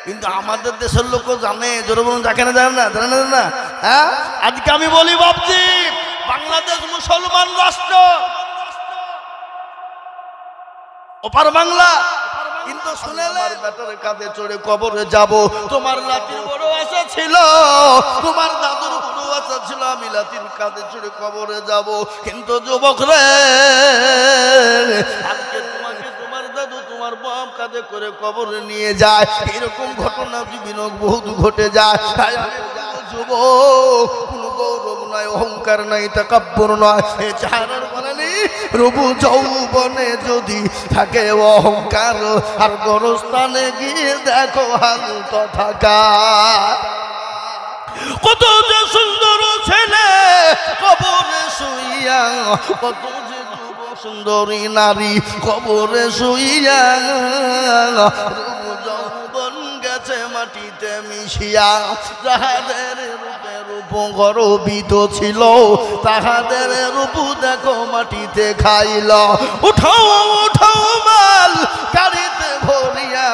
কিন্তু আমাদের দেশের লোকও জানে, জোরে বলুন জানে না, জানে না, জানে না। হ্যাঁ, আজকে আমি বলি বাপজি, বাংলাদেশ মুসলমান রাষ্ট্র, ওপার বাংলা, কিন্তু শুনেলে বেটার কাঁধে চড়ে কবরে যাব। তোমার লাতির বড় আশা ছিল, তোমার দাদুর বড় আশা ছিল আমি লাতির কাঁধে চড়ে কবরে যাব, কিন্তু যুবক রে আজকে তোমাকে তোমার দাদু তোমার বাপ কাঁধে করে কবরে নিয়ে যায়। এরকম ঘটনা জীবনক বহুত ঘটে যায়। যুবক কোনো গৌরব নয়, অহংকার নাই, তাকাব্বুর নয়, এ চেহারার বলেনি রূপ যৌবনে যদি থাকে অহংকার, আর গোরস্থানে গিয়ে দেখো হালত থাকা। কত যে সুন্দর ছেলে কবরে শুইয়া, কত যে যুব সুন্দরী নারী কবরে শুইয়া, রূপ যৌবন গেছে মাটিতে মিশিয়া। যাহাদের রূপে রূপ গর্বিত ছিল, তাহাদের রূপ দেখো মাটিতে খাইল। উঠাও উঠাও মাল গাড়িতে ভরিয়া।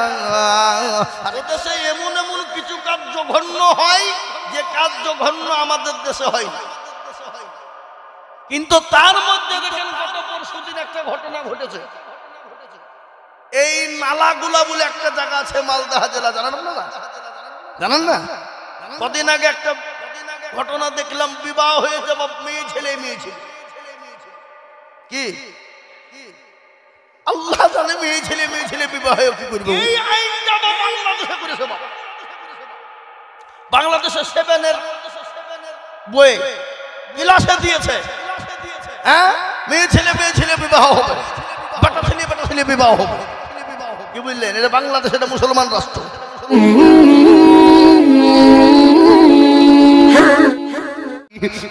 আর দেশে এমন এমন কিছু কাজ জঘন্য হয় যে কাজ জঘন্য আমাদের দেশে হয় না, কিন্তু তার মধ্যে দেখেন গত পরশুদিন একটা ঘটনা ঘটেছে। এই নালাগুলা বলে একটা জায়গা আছে মালদহ জেলা, জানেন আপনারা? জানেন না? কদিন আগে একটা ঘটনা দেখলাম, বিবাহ হয়েছে মেয়ে ছেলে, মেয়ে ছেলে কি আল্লাহ জানে, মেয়ে ছেলে বিবাহ কি করবে। এই আইনটা বাংলাদেশে করেছে, বাংলাদেশের 7-এর বই ক্লাসে দিয়েছে। হ্যাঁ, মেয়ে ছেলে বিবাহ হবে, বেটা ছেলে বিবাহ হবে। কি বুঝলেন? এটা বাংলাদেশ, এটা মুসলমান রাষ্ট্র।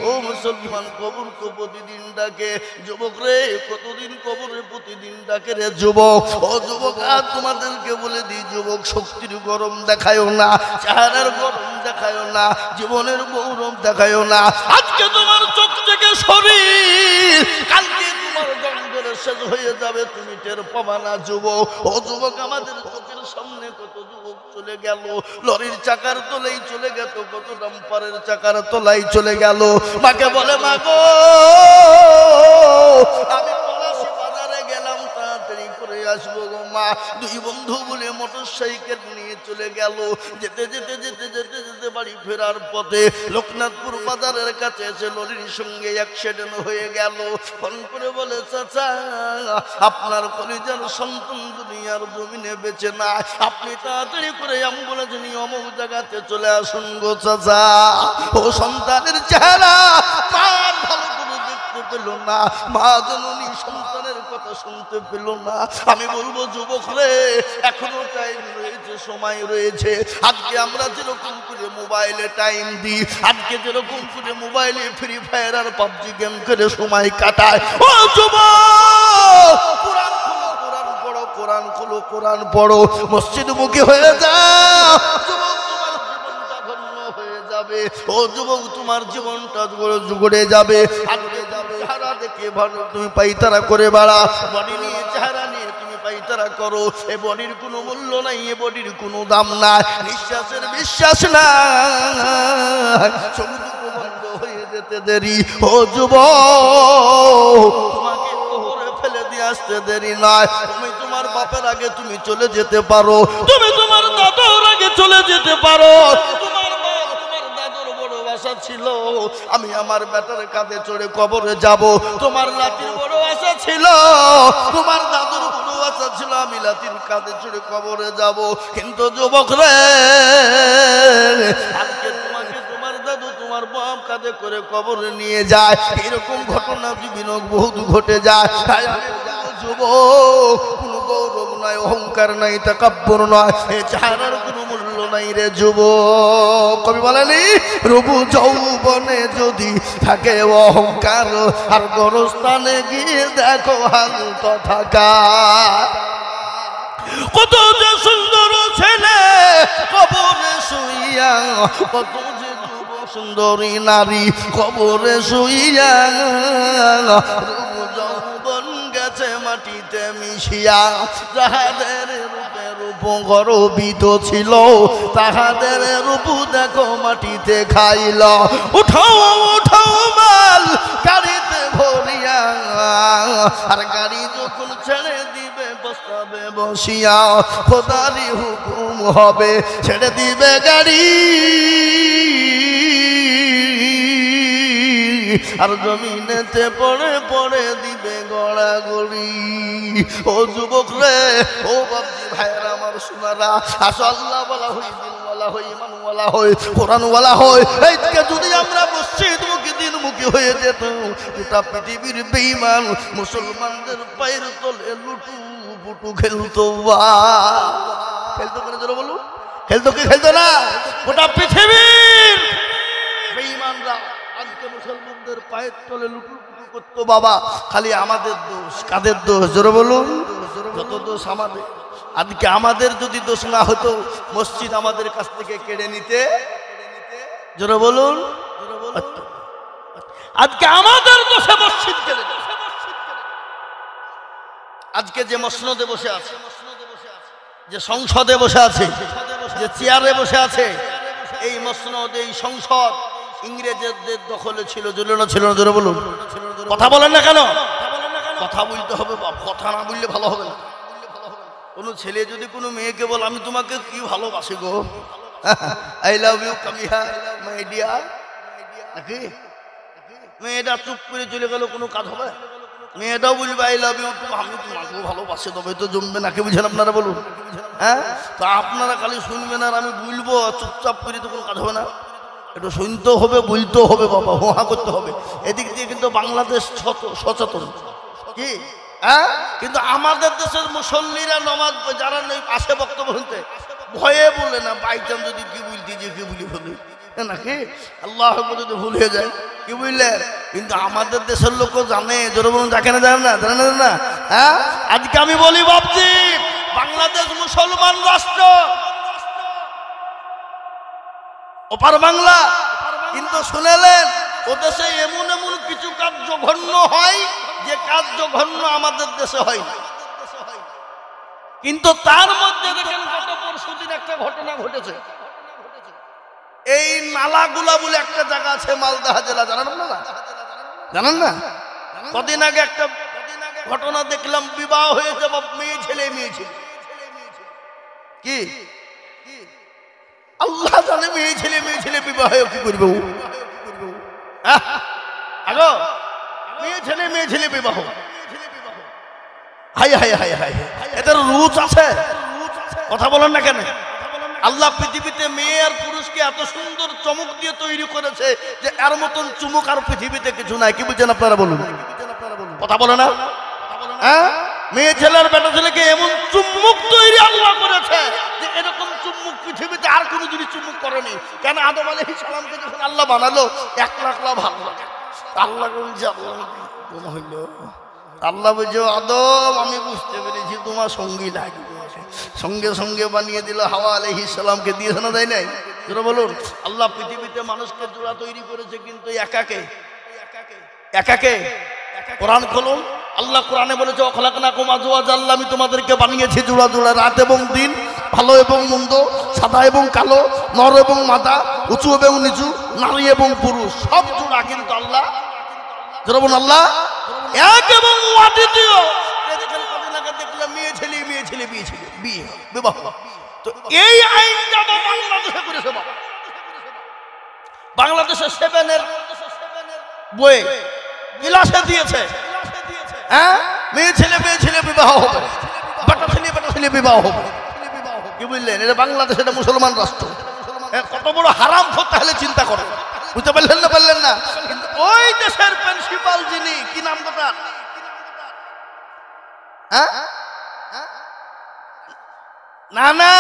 ও মুসলমান, কবর তো প্রতিদিন ডাকে। যুবক রে, কতদিন কবরে প্রতিদিন ডাকে রে যুবক। ও যুবক, আর তোমাদেরকে বলে দিই যুবক, শক্তির গরম দেখায়ও না, চেহারার গরম দেখায়ও না, জীবনের গৌরব দেখায়ও না। আজকে তোমার চোখ থেকে শরীর, কালকে তোমার গন্ধরে শেষ হয়ে যাবে, তুমি টের পাবা না যুবক। ও যুবক, আমাদের চোখের সামনে কত যুবক চলে গেল, লরির চাকার তলেই চলে গেল, কত ডাম্পারের চাকার তলাই চলে গেল। মাকে বলে, মা গো, আমি পলাশী বাজারে গেলাম, তাড়াতাড়ি করে আসবো গো মা। দুই বন্ধু বলে মোটর সাইকেল নিয়ে চলে গেল। যেতে যেতে যেতে যেতে যেতে বাড়ি ফেরার পথে লোকনাথপুর বাজারের কাছে এসে লরির সঙ্গে অ্যাক্সিডেন্ট হয়ে গেল। ফোন করে বলে, চাচা, আপনার কলিজার সন্তান দুনিয়ার জমিনে বেঁচে না, আপনি তাড়াতাড়ি করে অ্যাম্বুলেন্স নিয়ে অমুক জায়গাতে চলে আসুন গো চাচা। ও সন্তানের চেহারা মা ভালো করে দেখতে পেল না, মা জননী সন্তানের কথা শুনতে পেল না। আমি বলবো যুবক রে, এখনো টাইম রয়েছে, সময় রয়েছে। আজকে আমরা যেরকম করে মোবাইলে টাইম দিই, আজকে যেরকম করে মোবাইলে ফ্রি ফায়ার আর পাবজি গেম করে সময় কাটায়, ও যুবক, কোরআন খোলো, কোরআন পড়ো, কোরআন খোলো, কোরআন পড়ো, মসজিদ মুখী হয়ে যাও। যুবক, তোমার জীবনটা ধন্য হয়ে যাবে। ও যুবক, তোমার জীবনটা গড়ে যাবে। আজকে যাবে চেহারা দেখে ভালো তুমি পাইতারা করে বাড়া, বডি নিয়ে চেহারা নিয়ে তুমি পাইতারা করো, এ বডির কোনো মূল্য নাই, এ বডির কোনো দাম নাই, নিঃশ্বাসের বিশ্বাস নাই, সমুদ্র বন্ধ হয়ে যেতে দেরি। ও যুবক, তোমাকে কবরে ফেলে দিয়ে আসতে দেরি নয়। তুমি তোমার বাপের আগে তুমি চলে যেতে পারো, তুমি তোমার দাদার আগে চলে যেতে পারো। আশা ছিল আমি আমার বেটার কাঁধে চড়ে কবরে যাব, তোমার লাতির বড় আশা ছিল, তোমার দাদুর বড় আশা ছিল আমি লাতির কাঁধে চড়ে কবরে যাব, কিন্তু যুবক রে আজকে তোমাকে তোমার দাদু তোমার বাপ কাঁধে করে কবরে নিয়ে যায়। এরকম ঘটনা জীবনক বহুত ঘটে যায়। যুবক, কোনো গৌরব নয়, অহংকার নাই, তাকাব্বুর নয়, এ চেহারার কোনো মূল্য নাই রে যুবক। কবি বলেনি রূপ যৌবনে যদি থাকে অহংকার, আর গোরস্থানে গিয়ে দেখো হালত থাকা। কত যে সুন্দর ছেলে কবরে শুইয়া, কত যে যুব সুন্দরী নারী কবরে শুইয়া, রূপ যৌবন গেছে মাটিতে মিশিয়া। যাহাদের রূপে রূপ রূপ গর্বিত ছিল, তাহাদের রূপ দেখো মাটিতে খাইল। উঠাও উঠাও মাল গাড়িতে ভরিয়া, আর গাড়ি যখন ছেড়ে দিবে বসাবে বসিয়া, খোদারি হুকুম হবে ছেড়ে দিবে গাড়ি, আর জমিনেতে পড়ে পড়ে দিবে গড়াগড়ি। ও যুবক রে, ও বাবজি ভাইয়েরা আমার সোনারা, আসো আল্লাহ বলা হই, দিন বলা হই, ইমান বলা হই, কোরআন বলা হই। এইদিকে যদি আমরা মসজিদমুখী দিনমুখী হয়ে যেত, গোটা পৃথিবীর বেঈমান মুসলমানদের পায়ের তলে লুটু পুটু খেলতো। খেলতো কেন জোরে বলুন? খেলতো কি খেলতো না? গোটা পৃথিবীর বেঈমানরা আজকে মুসলমানদের পায়ের তলে লুটুপুটু করতো। বাবা, খালি আমাদের দোষ। কাদের দোষ? জোরে বলুন। যত দোষ আমাদের। আজকে আমাদের যদি দোষ না হতো, মসজিদ আমাদের কাছ থেকে কেড়ে নিতে। জোরে বলুন। আজকে আমাদের দোষে মসজিদ কেড়ে নিতে। আজকে যে মসনদে বসে আছে, যে সংসদে বসে আছে, যে চেয়ারে বসে আছে, এই মসনদ, এই সংসদ ইংরেজদের দখলে ছিল। ছিল না? ছিল না? জোরে বলুন। কথা বলেন না কেন? কথা বলতে হবে। কথা না বললে ভালো হবে না। কোনো ছেলে যদি কোনো মেয়েকে বল, আমি তোমাকে কি ভালোবাসি গো, আই লাভ ইউ কামিহা মাই ডিয়ার, নাকি মেয়েটা চুপ করে চলে গেল, কোনো কাজ হবে? মেয়েটাও বলবে আই লাভ ইউ, আমি তোমাকেও ভালোবাসি, তবে তো জমবে, নাকি বুঝেন আপনারা? বলুন। হ্যাঁ, তো আপনারা খালি শুনবেন আর আমি বলবো, চুপচাপ করে তো কোনো কাজ হবে না। একটু শুনতেও হবে, বলতেও হবে, বাবা হোহা করতে হবে। এদিক দিয়ে কিন্তু বাংলাদেশ সচেতন, কি হ্যাঁ? কিন্তু আমাদের দেশের মুসল্লিরা নমাজ যারা নেই আসে বক্তব্য শুনতে, ভয়ে বলে না, বাইচান্স যদি কি বলতে যে কি বলি বলি নাকি আল্লাহ যদি ভুল হয়ে যায়, কি বুঝলেন? কিন্তু আমাদের দেশের লোকও জানে। জোরে বলুন, যাকে না জানে না, জানে না? হ্যাঁ, আজকে আমি বলি ভাবছি, বাংলাদেশ মুসলমান রাষ্ট্র, ওপার বাংলা, কিন্তু শুনেলেন ও দেশে এমন এমন কিছু কাজ জঘন্য হয়, যে কাজ জঘন্য আমাদের দেশে হয় না। কিন্তু তার মধ্যে দেখেন, গত পরশুদিন একটা ঘটনা ঘটেছে। এই নালাগুলা বলে একটা জায়গা আছে মালদহ জেলা, জানেন না? জানেন না? কদিন আগে একটা ঘটনা দেখলাম, বিবাহ হয়েছে, মেয়ে ছেলে, মেয়ে ছেলে, কি আল্লাহ জানে, মেয়ে ছেলে বিবাহ কি করবে? মেয়ে ছেলে বিবাহ, হাই হাই হাই হাই, এটার রুচ আছে? কথা বলেন না কেন? আল্লাহ পৃথিবীতে মেয়ে আর পুরুষকে এত সুন্দর চমক দিয়ে তৈরি করেছে যে এর মতন চুমুক আর পৃথিবীতে কিছু নাই। কি বুঝছেন আপনারা? বলুন। কথা বলে না? হ্যাঁ, মেয়ে ছেলের বেটা ছেলেকে এমন চুম্বক তৈরি আল্লাহ করেছে যে এরকম চুম্বক পৃথিবীতে আর কোনো জিনিস চুম্বক করেনি। কেন? আদম আলাইহিস সালামকে যখন আল্লাহ বানালো, এক লাখ ভালো লাগে। আল্লাহ বলছে, আল্লাহ বলছে, আদম আমি বুঝতে পেরেছি তোমার সঙ্গী লাগবে। সঙ্গে সঙ্গে বানিয়ে দিল, হাওয়া আলাইহিস সালামকে দিয়েছে না, দেয় নাই? তোরা বলুন। আল্লাহ পৃথিবীতে মানুষকে জোড়া তৈরি করেছে, কিন্তু একাকে। কোরআন খুলুন, আল্লাহ কোরআনে বলেছে, অখলাকনাকুম আজওয়াজা, আমি তোমাদেরকে বানিয়েছি জোড়া জোড়া, রাত এবং দিন, ভালো এবং মন্দ, সাদা এবং কালো, নর এবং মাদা, উঁচু এবং নিচু, নারী এবং পুরুষ, সব জোড়া। কিন্তু আল্লাহ, যেমন আল্লাহ এক এবং অদ্বিতীয়। দেখলাম মেয়ে ছেলে বিয়ে বিবাহ। তো এই আইনটা বাংলাদেশে করেছে। বাবা, বাংলাদেশে 7-এর বই বিলাসে দিয়েছে, হ্যাঁ, মেয়ে ছেলে বিবাহ হবে, বেটা ছেলে বিবাহ হবে। কি বুঝলেন? এটা বাংলাদেশ, এটা মুসলমান রাষ্ট্র। কত বড় হারাম খোর, তাহলে চিন্তা করে। বুঝতে পারলেন না? পারলেন না? কিন্তু ওই দেশের প্রিন্সিপাল যিনি, কি নাম তার? না,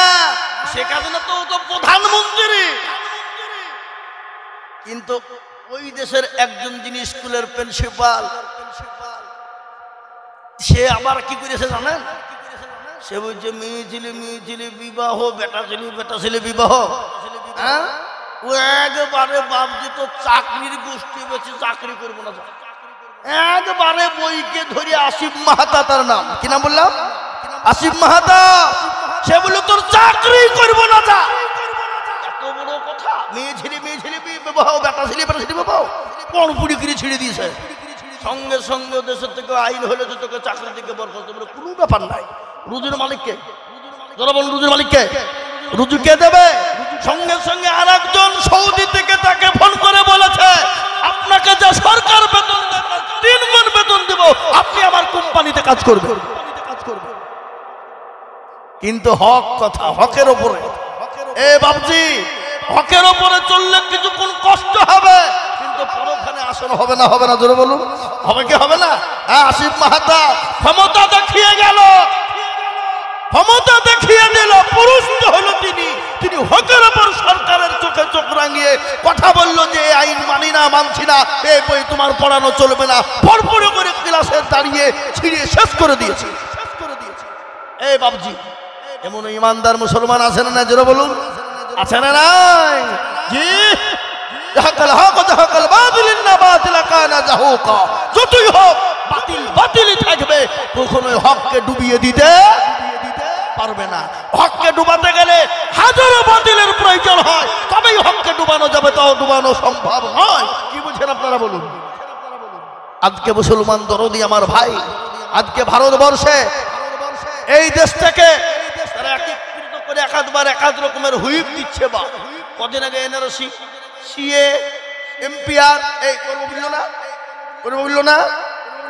শেখ হাসিনা তো প্রধানমন্ত্রী। কিন্তু ওই দেশের একজন যিনি স্কুলের প্রিন্সিপাল, সে আবার কি করেছে জানেন? সে বলছে মেয়ে ছেলে বিবাহ, বেটা ছেলে বিবাহ। হ্যাঁ, ও একবারে বাপজি তো চাকরির গোষ্ঠী বেশি, চাকরি করবো না, একবারে বইকে ধরে আসিফ মাহাতা তার নাম। কি নাম বললাম? আসিফ মাহাতা, সে বলে তোর চাকরি করব না, যা। এত বড় কথা, মেয়ে ছেলে বিবাহ, বেটা ছেলে বিবাহ, কোন পুরি করে ছিঁড়ে দিয়েছে। সঙ্গে সঙ্গে দেশের থেকে আইন হলে যে তোকে চাকরি থেকে বরখাস্ত, কোনো ব্যাপার নাই। রুজুর মালিককে, যারা বলুন রুজুর মালিককে, রুজু কে দেবে? সঙ্গে সঙ্গে আর একজন সৌদি থেকে তাকে ফোন করে বলেছে, আপনাকে যা সরকার বেতন দেবে 3 গুণ বেতন দেব, আপনি আমার কোম্পানিতে কাজ করবেন। কিন্তু হক কথা, হকের ওপরে। এ বাবজি, হকের ওপরে চললে কিছুক্ষণ কষ্ট হবে, কিন্তু পরখানে আসন হবে না। হবে না? জোরে বলুন, হবে কি হবে না? হ্যাঁ, আসিফ মাহাতা ক্ষমতা দেখিয়ে গেল, ক্ষমতা দেখিয়ে দিল, পুরুষ হলো তিনি হকের ওপর সরকারের চোখে চোখ রাঙিয়ে কথা বললো যে আইন মানি না, মানছি না, এই বই তোমার পড়ানো চলবে না, পরপরে করে ক্লাসে দাঁড়িয়ে ছিঁড়িয়ে শেষ করে দিয়েছে। এই বাবজি, এমন ইমানদার মুসলমান আছে না? জোরে বলুন, আছে না নাই? জি, যতই হোক বাতিল বাতিলই থাকবে, কখনোই হককে ডুবিয়ে দিতে পারবে না। হককে ডুবাতে গেলে হাজারো বাতিলের প্রয়োজন হয়, তবেই হককে ডুবানো যাবে, তাও ডুবানো সম্ভব নয়। কি বুঝছেন আপনারা বলুন? আজকে মুসলমান দরদি আমার ভাই, আজকে ভারতবর্ষে এই দেশটাকে তারা একীকৃত করে একাধবার একাধ রকমের হুইপ দিচ্ছে। বা কদিন আগে এনআরসি, সিএ, এমপিআর এই করবো বললো না,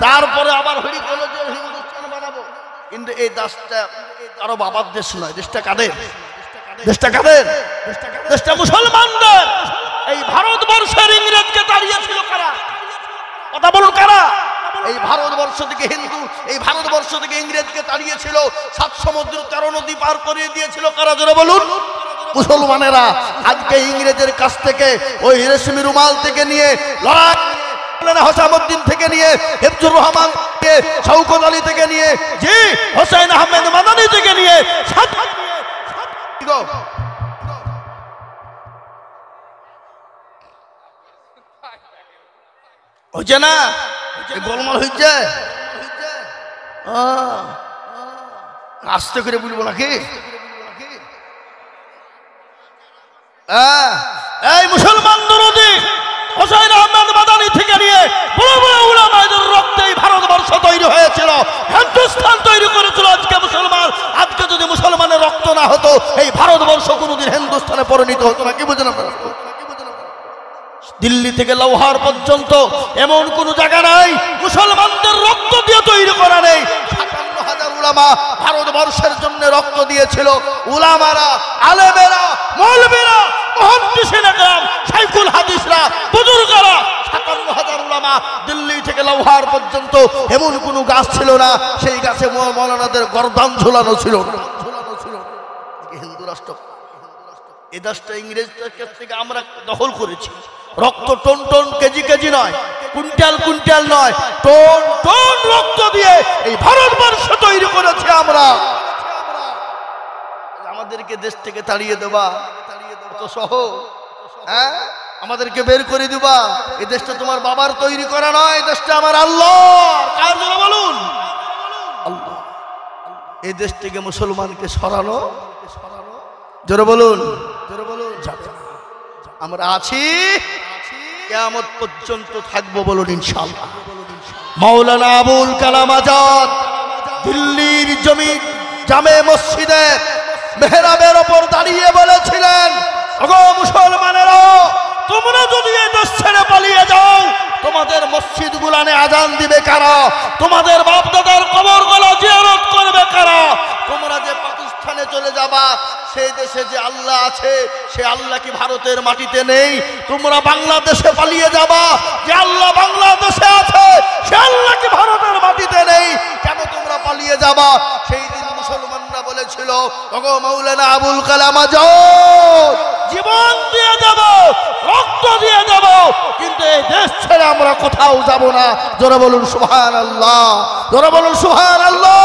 তারপরে আবার হরি করলো যে হিন্দুস্তান বানাবো। কিন্তু এই দেশটা কারো বাবার দেশ নয়, দেশটা কাদের? দেশটা কাদের? দেশটা মুসলমানদের। এই ভারতবর্ষের ইংরেজকে তাড়িয়েছিল কারা? কথা বলুন, কারা? এই ভারতবর্ষ থেকে হিন্দু, এই ভারতবর্ষ থেকে ইংরেজকে তাড়িয়েছিল। 7 সমুদ্র 13 নদী পার করিয়ে দিয়েছিল কারা? জোরে বলুন, মুসলমানেরা। আজকে ইংরেজের কাছ থেকে ওই রেশমি রুমাল থেকে নিয়ে লড়াই, হোসামুদ্দিন থেকে নিয়ে, হিফজুর রহমান থেকে, শওকত আলী থেকে নিয়ে, জি হোসেন আহমেদ মাদানী থেকে নিয়ে, হচ্ছে না, গোলমাল হচ্ছে। আস্তে করে বলবো নাকি? এই মুসলমান দরদি হোসেন আহমেদ মাদানী থেকে নিয়ে বড় বড় উলামাদের রক্তে এই ভারতবর্ষ তৈরি হয়েছিল, হিন্দুস্তান তৈরি করেছিল আজকে মুসলমান। আজকে যদি মুসলমানের রক্ত না হতো, এই ভারতবর্ষ কোনোদিন হিন্দুস্তানে পরিণত হতো না। কি বুঝেন আপনারা? দিল্লি থেকে লাহোর পর্যন্ত এমন কোন জায়গা নাই মুসলমানদের রক্ত দিয়ে তৈরি করা নেই। 57,000 উলামা ভারতবর্ষের জন্য রক্ত দিয়েছিল। উলামারা, আলেমেরা, মৌলবীরা, মুহাদ্দিসিনে কেরাম, শাইখুল হাদিসরা, বুজুর্গরা, 57,000 উলামা দিল্লি থেকে লাহোর পর্যন্ত এমন কোন গাছ ছিল না সেই গাছে মৌলানাদের গর্দান ঝুলানো ছিল না। হিন্দু রাষ্ট্র, এ দেশটা ইংরেজদের কাছ থেকে আমরা দখল করেছি। রক্ত টন টন, কেজি কেজি নয়, কুইন্টাল কুইন্টাল নয়, টন টন রক্ত দিয়ে এই ভারতবর্ষ তৈরি করেছে আমরা। আমাদেরকে দেশ থেকে তাড়িয়ে দেবা তো সহ, হ্যাঁ, আমাদেরকে বের করে দিবা। এই দেশটা তোমার বাবার তৈরি করা নয়, এই দেশটা আমার আল্লাহর। কার জন্য বলুন? আল্লাহ। এই দেশ থেকে মুসলমানকে সরানো, জোরে বলুন, জোরে বলুন, আমরা আছি, কিয়ামত পর্যন্ত থাকবো, বলুন ইনশাআল্লাহ। মাওলানা আবুল কালাম আজাদ দিল্লির জমি জামে মসজিদে মেহরাবের ওপর দাঁড়িয়ে বলেছিলেন, ওগো মুসলমানেরা, তোমরা যদি এই দেশ ছেড়ে পালিয়ে যাও, তোমাদের মসজিদ গুলানে আজান দিবে কারা? তোমাদের বাপ দাদার কবর গুলো জিয়ারত করবে কারা? তোমরা যে পাকিস্তানে চলে যাবা, সেই দেশে যে আল্লাহ আছে, সে আল্লাহ কি ভারতের মাটিতে নেই? তোমরা বাংলাদেশে পালিয়ে যাবা, যে আল্লাহ বাংলাদেশে আছে, সে আল্লাহ কি ভারতের মাটিতে নেই? কেন তোমরা পালিয়ে যাবা? সেই দিন মুসলমানরা বলেছিল, ওগো মাওলানা আবুল কালাম আজাদ, জীবন দিয়ে দেব, রক্ত দিয়ে দেব, কিন্তু এই দেশ ছেড়ে আমরা কোথাও যাব না। জোরে বলুন সুবহানাল্লাহ, জোরে বলুন সুবহানাল্লাহ।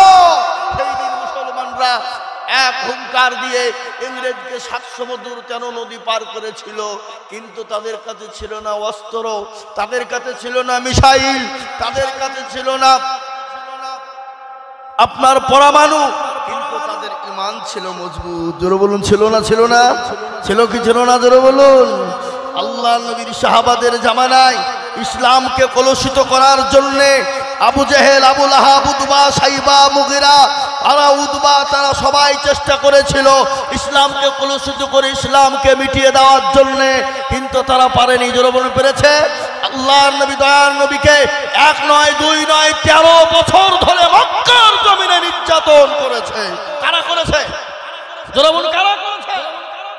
সেই দিন মুসলমানরা এক হুঙ্কার দিয়ে ইংরেজকে 7 সমুদ্র 13 নদী পার করেছিল, কিন্তু তাদের কাছে ছিল না অস্ত্র, তাদের কাছে ছিল না মিসাইল, তাদের কাছে ছিল না আপনার পরমাণু, কিন্তু তাদের ঈমান ছিল মজবুত। জোরে বলুন, ছিল না? ছিল না? ছিল কি ছিল না? জোরে বলুন। আল্লাহ নবীর সাহাবাদের জামানায় ইসলামকে কলুষিত করার জন্য আবু জেহেল, আবু লাহাব, উতবা, সাইবা, মুগিরা, তারা সবাই চেষ্টা করেছিল ইসলামকে কলুষিত করে ইসলামকে মিটিয়ে দেওয়ার জন্য, কিন্তু তারা পারেনি। জোরে বলুন, পেরেছে? আল্লাহর নবী, দয়ার নবীকে 1 নয় 2 নয় 13 বছর ধরে মক্কার জমিনে নির্যাতন করেছে। কারা করেছে? জোরে বলুন, কারা করেছে?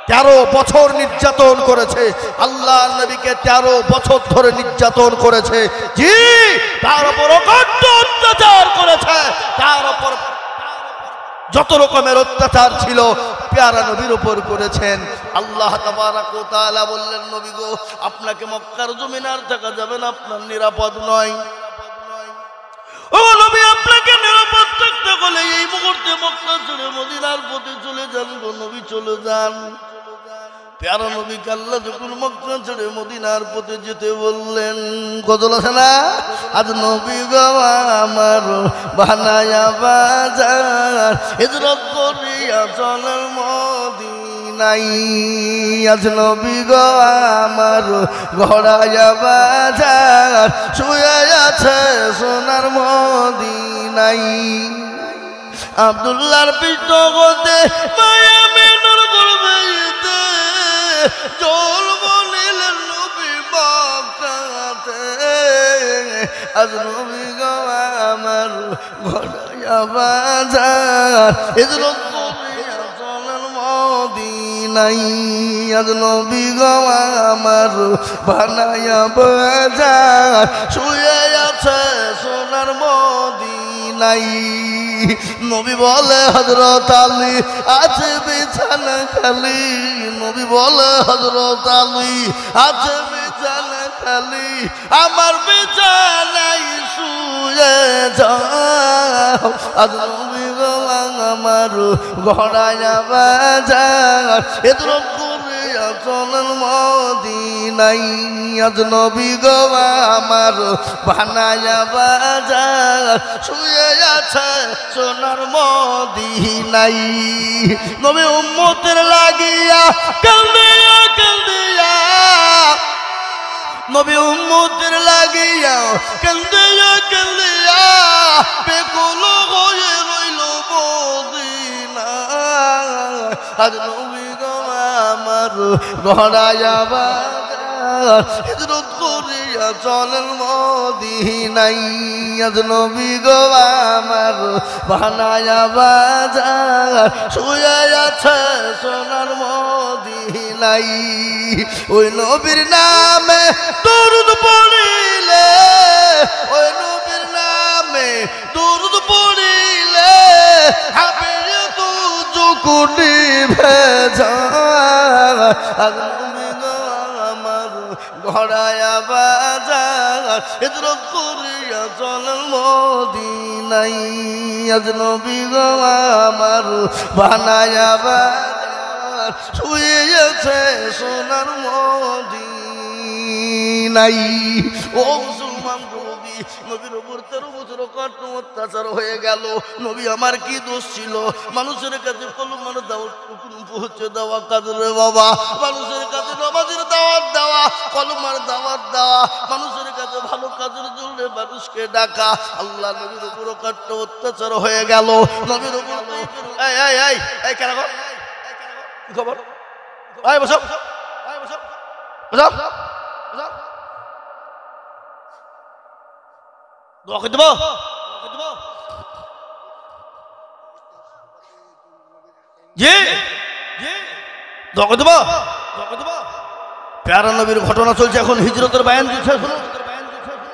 13 বছর নির্যাতন করেছে। আল্লাহর নবীকে 13 বছর ধরে নির্যাতন করেছে। জি, তার উপর অকথ্য অত্যাচার করেছে। তার উপর যত রকমের অত্যাচার ছিল প্যারা নবীর উপর করেছেন। আল্লাহ তাবারক ওয়া তাআলা বললেন, নবী গো, আপনাকে মক্কার জমিনে আর থাকা যাবে না, আপনার নিরাপদ নয়। ও নবী, আপনাকে নিরাপদ থাকতে হলে এই মুহূর্তে মক্কা ছেড়ে মদিনার পথে চলে যান গো নবী, চলে যান। প্যারা নবীকে আল্লাহ যখন মক্কা ছেড়ে মদিনার পথে যেতে বললেন, গজল আছে না? আজ নবী গো আমার বানায়া বাজার, হিজরত করিয়া চলেন মদিনায়। আজ নবী গো আমার ঘোড়ায়া বাজার, শুয়ে আছে সোনার মদিনায়। আব্দুল্লাহর পৃষ্ঠ হতে মায়া মেনুর করবে জল বলিলেন নবী মক্কাতে। আজ নবী গো আমার ঘোড়ায়া বাজার, হিজরত করিয়া চলেন মদিনায়। আজ নবী গো আমার বানায়া বাজার, শুয়ে আছে সোনার মদিনায়। নবী বলে হযরত আলী আছে বিছানা খালি, নবী বলে হযরত আলী আছে বিছানা খালি, আমার বিছানায় শুয়ে যাও। আজ নবী গো আমার ঘোড়ায়া বাজার, হিজরত করিয়া চলেন মদিনায়। আজ নবী গো আমার বানায়া বাজার, শুয়ে আছে সোনার মদিনায়। নবী উম্মতের লাগিয়া কান্দিয়া কান্দিয়া, নবী উম্মতের লাগিয়া কান্দিয়া কান্দিয়া, বেকুল হয়ে রইল মদিনা। আজ নবী গো আমার ঘোড়ায়া বাজার, হিজরত করিয়া চলেন মদিনায়। আজ নবী গো আমার বানায়া বাজার, শুয়ে আছে সোনার মদিনায়। ওই নবীর নামে দরুদ পড়িলে, ওই নবীর নামে দরুদ পড়িলে, হাবিয়ে তু যুকুটি ভেজা। আজ নবী গো আমার ঘোড়ায়া বাজার, হিজরত করিয়া চলেন মদিনায়। আজ নবী গো আমার বানায়া বাজার, শুয়ে আছে সোনার মদিনায়। ও মুসলমান, নবীর উপর 13 বছর কত অত্যাচার হয়ে গেল। নবী আমার কি দোষ ছিল? মানুষের কাছে কলমার দাওয়াত পৌঁছে দেওয়া কাজের বাবা, মানুষের কাছে নামাজের দাওয়াত দেওয়া, কলমার দাওয়াত দেওয়া, মানুষের কাছে ভালো কাজের জন্য মানুষকে ডাকা। আল্লাহ নবীর উপর কত অত্যাচার হয়ে গেল। নবীর উপর এই এই এই এই কেন কি খবর? এই বসো, এই বসো, বসো, বসো। দোয়া করে দেবো, জি দোয়া করে দেবো। প্যারা নবীর ঘটনা চলছে এখন, হিজরতের বায়ান দিচ্ছে।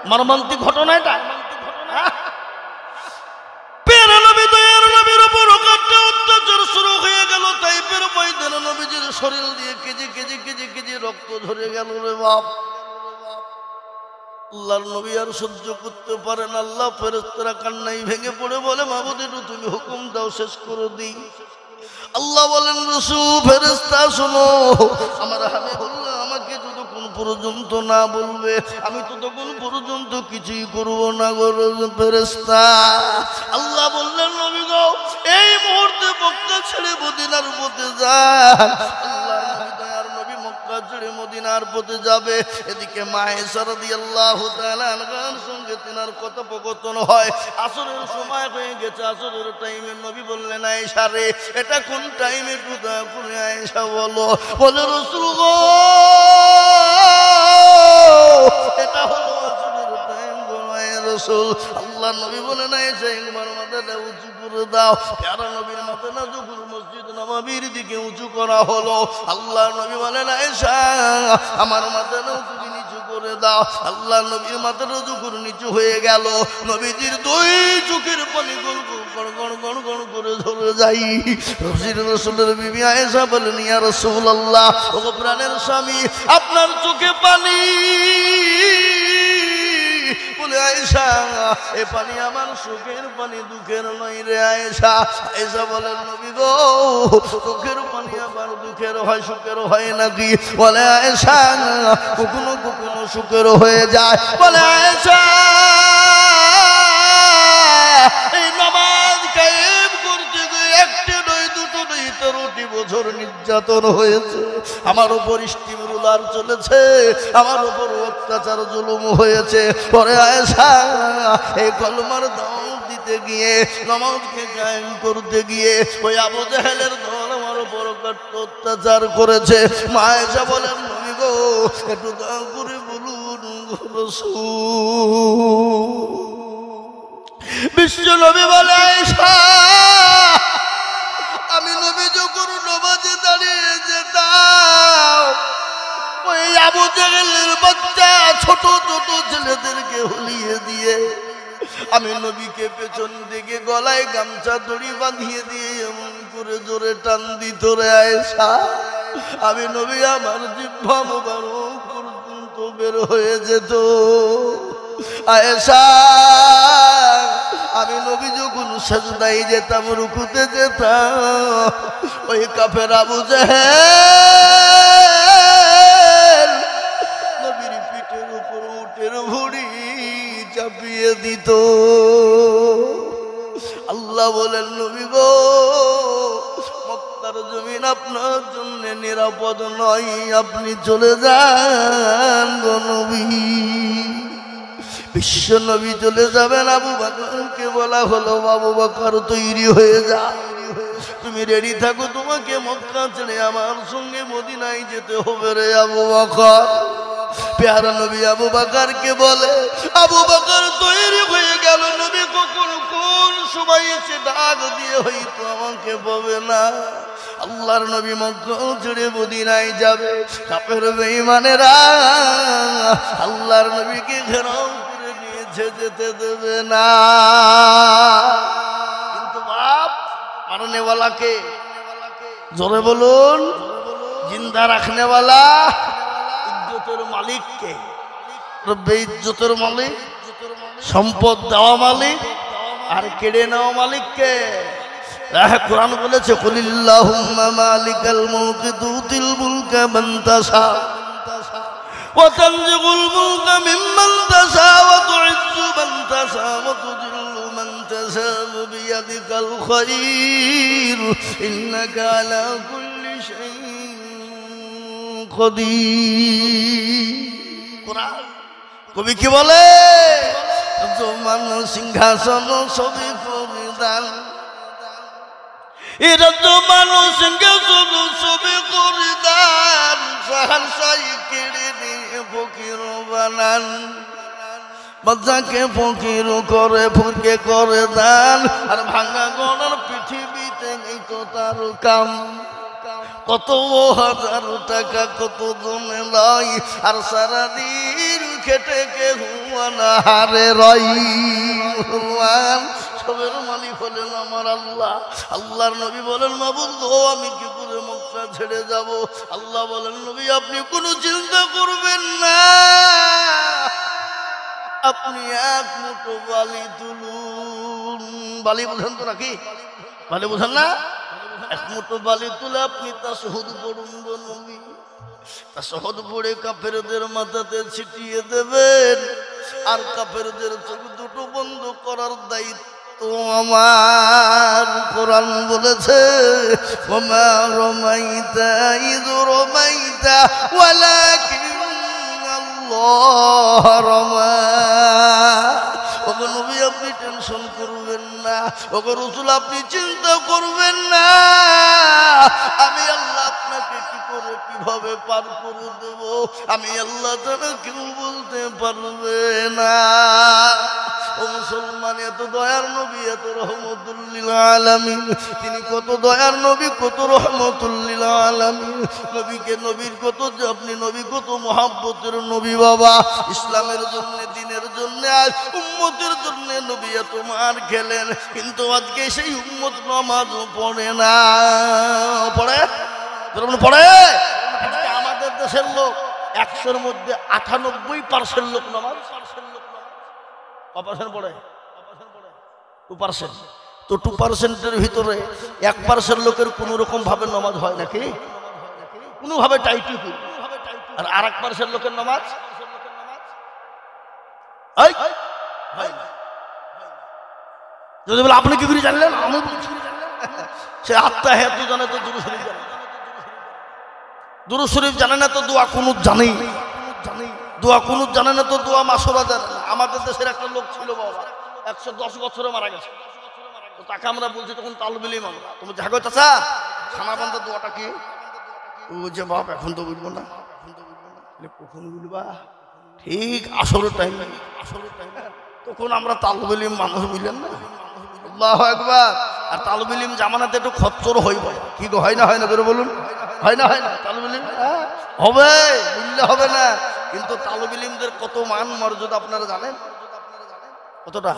মর্মান্তিক ঘটনা এটা। প্যারা নবী দয়ার নবীর উপর অত্যাচার শুরু হয়ে গেল। তাইফের ময়দানে নবীজির শরীর দিয়ে কেজি কেজি কেজি কেজি রক্ত ঝরে গেল রে বাপ। আল্লাহর নবী আর সহ্য করতে পারেন। আল্লাহ ফেরেশতারা কান্নাই ভেঙে পড়ে বলে, মাবুদ একটু তুমি হুকুম দাও, শেষ করে দিই। আল্লাহ বলেন, রাসূল ফেরেশতা শোনো, আমার হাবিবুল্লাহ আমাকে যতক্ষণ পর্যন্ত না বলবে আমি ততক্ষণ পর্যন্ত কিছুই করব না গো ফেরেশতা। আল্লাহ বললেন নবী গো এই মুহূর্তে মক্কা ছেড়ে মদিনার পথে যান। আল্লাহর নবী দয়ার নবী মক্কা ছেড়ে মদিনার পথে যাবে। এদিকে মা আয়েশা রাদিয়াল্লাহু তাআলা আনহার সঙ্গে তিনার কথোপকথন হয়। আসরের সময় হয়ে গেছে, আসরের টাইমে নবী বললেন আয়েশা রে এটা কোন টাইমে একটু দয়া করে আয়েশা বলো। বলে রাসূল গো এটা হলো আসরের টাইম গো রাসূল। আল্লাহ নবী বলেন আয়েশা একবার মাথাটা উঁচু করে দাও। প্যারা নবীর মাথা না যখন মসজিদ নববীর দিকে উঁচু করা হলো আল্লাহ নবী বলেন আয়েশা আমার মাথাটা তুমি নিচু করে দাও। আল্লাহ নবীর মাথাটা যখন নিচু হয়ে গেল নবীজির দুই চোখের পানি গড় গড় করে ঝরে যাই। রাসূলের বিবি আয়েশা বলেন ইয়া রাসূলুল্লাহ ও প্রাণের স্বামী আপনার চোখে পানি। বলে আয়েশা এ পানি আমার সুখের পানি দুঃখের নয় রে আয়েশা। আয়েশা বলেন নবী গো চোখের পানি আবার দুঃখের হয় সুখের হয় নাকি? বলে আয়েশা কখনো কখনো সুখের হয়ে যায়। বলে আয়েশা এই নামাজ কায়েম করতে গিয়ে একটা নয় দুটো নয় 13টি বছর নির্যাতন হয়েছে, আমার উপর স্টিম রুলার চলেছে, আমার উপর অত্যাচার জুলুম হয়েছে। পরে আয়েশা এই কলমার দাওয়াত দিতে গিয়ে নামাজকে কায়েম করতে গিয়ে ওই আবু জাহেলের দল আমার উপর অত্যাচার করেছে। মা আয়েশা বলেন নবী গো একটু দয়া করে বলুন রাসূল। বিশ্ব নবী বলে আয়েশা আমি নবী যখন নামাজে দাঁড়িয়ে যেতাম ওই আবু জাহেলের বাচ্চা ছোট ছোট ছেলেদেরকে হুলিয়ে দিয়ে আমি নবীকে পেছন দিকে গলায় গামছা দড়ি বাঁধিয়ে দিয়ে এমন করে জোরে টান দিত রে আয়েশা আমি নবী আমার জিহ্বা মোবারক পর্যন্ত বের হয়ে যেত। আয়েশা আমি নবী যখন সাজদায় যেতাম রুকুতে যেতাম ওই কাফের আবু জাহেল নবীর পিঠের উপর উটের ভুঁড়ি চাপিয়ে দিত। আল্লাহ বলেন নবী গো মক্কার জমিন আপনার জন্য নিরাপদ নয়, আপনি চলে যান গো নবী। বিশ্ব নবী চলে যাবেন। আবু বকরকে বলা হলো আবু বকর তৈরি হয়ে যা, তুমি রেডি থাকো, তোমাকে মক্কা ছেড়ে আমার সঙ্গে মদিনায় যেতে হবে রে আবু বকর। প্যারা নবী আবু বকরকে বলে, আবু বকর তৈরি হয়ে গেল। নবী কখন কোন সময় এসে ডাক দিয়ে হয়তো আমাকে পাবে না। আল্লাহর নবী মক্কা ছেড়ে মদিনায় যাবে। কাফের বেঈমানেরা আল্লাহর নবীকে ঘেরাও করে নিয়েছে, যেতে দেবে না। কিন্তু বাপ মারনেওয়ালাকে জোরে বলুন, জিন্দা রাখনেওয়ালা ইজ্জতের মালিককে, রব্বে ইজ্জতের মালিক, সম্পদ দেওয়া মালিক আর কেড়ে নেওয়া মালিককে। কোরআন বলেছে কুলিল্লাহুম্মা মালিকাল মুলকি তুতিল মুলকা মান তাশা ওয়া তানজিউল মুলকা মিম্মান তাশা ওয়া তুইজ্জু মান তাশা ওয়া তুযিল্লু মান তাশা বিয়াদিকাল খায়র ইন্নাকা আলা কুল্লি শাইইন কাদির। কোরআন কবি কি বলে? জমান সিংহাসন সবই পরিধান, এরা তো মানুষ সিংহাসন সবই পরিধান, সহসাই কেড়ে নিয়ে ফকির বানান। বাচ্চাকে ফকির করে ফুরকে করে দান, আর ভাঙা গড়ার পৃথিবীতে নেই তো তার কাম। কত হাজার টাকা কত জমে লাই, আর সারাদিন খেটে কেউ হারে রই। সবের মালিক হলেন আমার আল্লাহ। আল্লাহর নবী বলেন মাবুদ গো আমি কি করে মক্কা ছেড়ে যাব? আল্লাহ বলেন নবী আপনি কোনো চিন্তা করবেন না, আপনি এক মুঠো বালি তুলুন। বালি বুঝেন তো নাকি? বালি বুঝেন না? এক মুঠো বালি তুলে আপনি তাশহুদ পড়ুন গো নবী। তাশাহুদ পড়ে কাফেরদের মাথাতে ছিটিয়ে দেবেন, আর কাফেরদের চোখ দুটো বন্ধ করার দায়িত্ব আমার। কোরআন বলেছে ওমা রমাইতা ইয রমাইতা ওয়ালাকিন্নাল্লাহ রমা। ওগো নবী আপনি টেনশন করবেন না, ওগো রাসূল আপনি চিন্তা করবেন না, আমি আল্লাহ আপনাকে কি করে কিভাবে পার করে দেব আমি আল্লাহ ছাড়া কেউ বলতে পারবে না। ও মুসলমান, এত দয়ার নবী, এত রহমতুল লিল আলামিন, তিনি কত দয়ার নবী, কত রহমতুল লিল আলামিন। নবীকে নবীর কত, আপনি নবী কত মহব্বতের নবী বাবা। ইসলামের জন্য, দ্বীনের জন্য, আজ উম্মতের জন্য নবী এত মার খেলেন, কিন্তু আজকে সেই উম্মত নামাজও পড়ে না। পড়ে পড়ে আমাদের দেশের লোক 100-র মধ্যে 98% লোক নামাজ পড়ে 2%। তো 2%-এর ভিতরে 1% লোকের কোন রকম ভাবে নামাজ হয় নাকি? কোনোভাবে টাইটি, আর 1% লোকের নামাজ যদি বলে আপনি কি করে জানলেন? আমি সে আত্মাহিয়াত জানে তো দুরূদ শরীফ জানে, দুরূদ শরীফ জানে না তো দোয়া কুনুত জানে, দোয়া কুনুত জানে না তো দোয়া মাসুরা জানে না। আমাদের দেশের একটা লোক ছিল বাবা, 110 বছরে মারা গেছে। তো তাকে আমরা বলছি তখন তালবিল ইমাম, তুমি জাগো চাচা খানা বান্ধা দোয়াটা কি? ও যে বাপ এখন তো বুঝবো না, কখন বুঝবা? ঠিক আসরের টাইম, তখন আমরা তালবিল ইমাম মানুষ বুঝলেন না, আল্লাহু আকবার। আর তালবিল ইলম জামানাতে একটু খচ্চর হইব, কি গো হয় না? হয় না করে বলুন, হয় না? হয় না? তালবিল ইলম হবে, বুঝলে হবে না, কিন্তু তালবিল ইলমদের কত মান মর্যাদা আপনারা জানেন কতটা?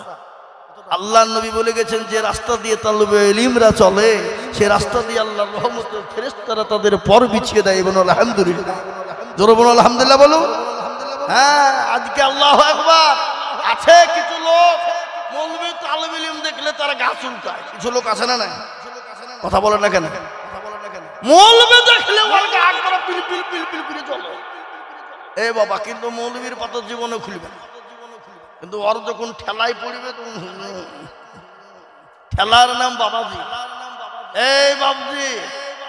আল্লাহর নবী বলে গেছেন যে রাস্তা দিয়ে তালবে ইলমরা চলে, সে রাস্তা দিয়ে আল্লাহর রহমতের ফেরেশতারা তাদের পর বিছিয়ে দেয়। বলুন আলহামদুলিল্লাহ, জোরে বলুন আলহামদুলিল্লাহ বলুন। হ্যাঁ, আজকে আল্লাহু আকবার আছে কিছু লোক মৌলবী তালবে ইলম দেখলে তারা গা চুলকায়, কিছু লোক আছে না? নাই কথা বলেন না কেন? মৌলবী দেখলে ওর গা একবার পিল পিল পিল পিল করে চলে। এ বাবা, কিন্তু মৌলবীর পাতা জীবনে খুলবে না, কিন্তু ওর যখন ঠেলায় পড়বে তখন ঠেলার নাম বাবাজি। এই বাবজি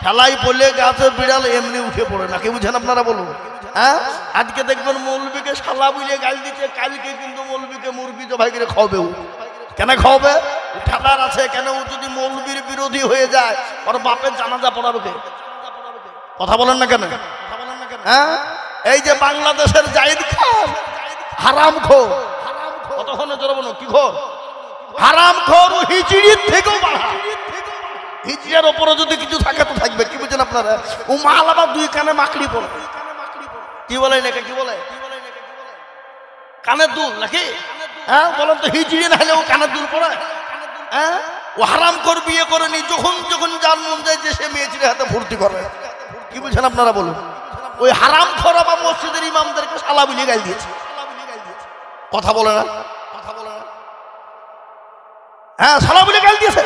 ঠেলাই পড়লে গাছে বিড়াল এমনি উঠে পড়ে না, কে বুঝেন আপনারা বলুন? হ্যাঁ, আজকে দেখবেন মৌলবীকে শালা বুঝে গাল দিচ্ছে, কালকে কিন্তু মৌলবীকে মুরগি জবাই করে খাওয়াবে। কেন খাওয়াবে? ঠেলার আছে কেন? ও যদি মৌলবীর বিরোধী হয়ে যায় ওর বাপের জানাজা পড়াবে কে? কথা বলেন না কেন? হ্যাঁ, এই যে বাংলাদেশের জাহিদ খান হারামখোর, কতক্ষণে জড়াবো না কি খোর? হারামখোর, ও হিজড়ির থেকেও বাড়া। হিজড়ির ওপরে যদি কিছু থাকে তো থাকবে, কি বুঝছেন আপনারা? ও মাল আবার 2 কানে মাকড়ি পড়ে, কি বলে নাকি? কি বলে? কানের দুল নাকি? হ্যাঁ বলেন তো, হিজড়ি না হলে ও কানের দুল পড়ে? হ্যাঁ, ও হারামখোর বিয়ে করেনি, যখন যখন যার মন যায় যে সে মেয়ে ছেলে হাতে ভর্তি করে, কি বুঝছেন আপনারা বলুন? ওই হারামখোর আবার মসজিদের ইমামদেরকে শালা বলে গাল দিয়েছে, কথা বলে না? হ্যাঁ, শালা বলে গাল দিয়েছে।